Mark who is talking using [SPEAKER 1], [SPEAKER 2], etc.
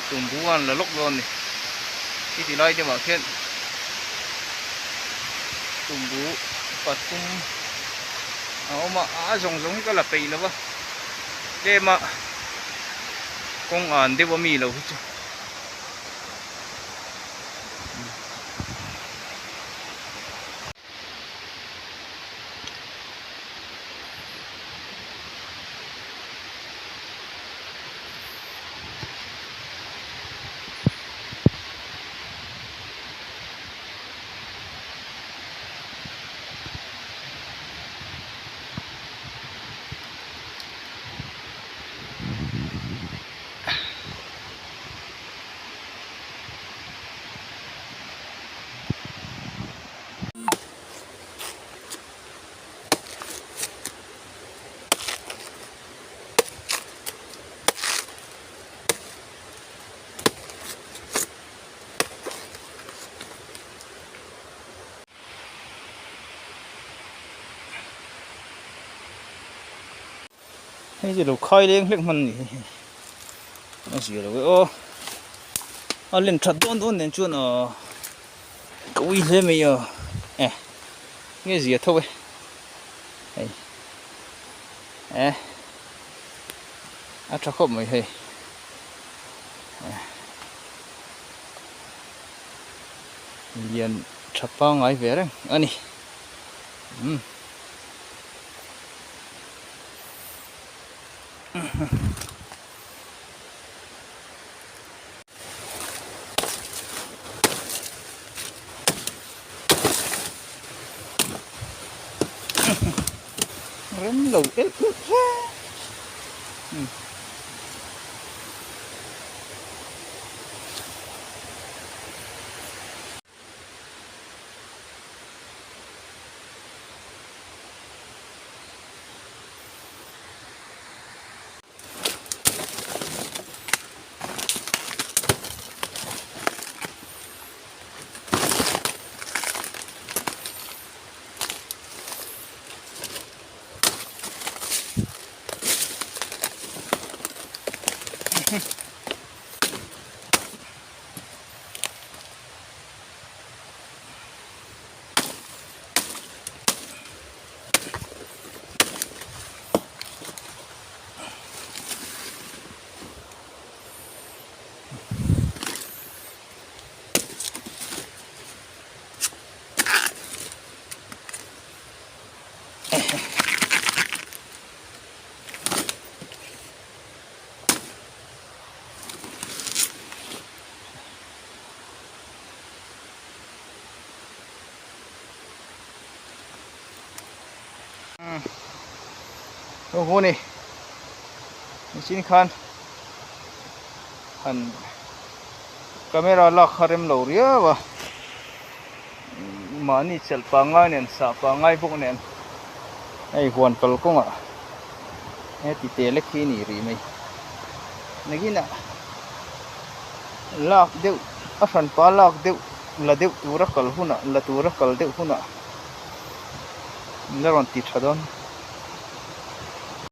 [SPEAKER 1] Tumbu là lúc luôn này thì nói cho mà khen Tumbu patung mà giống cái là pì nữa vâng để mà công an để bơm mì lâu chứ hay gì đâu khai lên lên mình nó gì đâu lên chặt đốn đến chỗ nó cái gì mấy giờ nghe gì thôi chắc không mấy hay liền chặt bao ngày về đấy anh rắm đầu ít ô này xin khan hẳn camera lock harem lâu ria và mà ni chel pa ngai nen sa pa ngai buk nen ai huan kal ko nga ti te le khi ni ri mai nagina lock deu a fan pa lock deu la deu tura kal huna la tura kal deu huna la ron ti thadon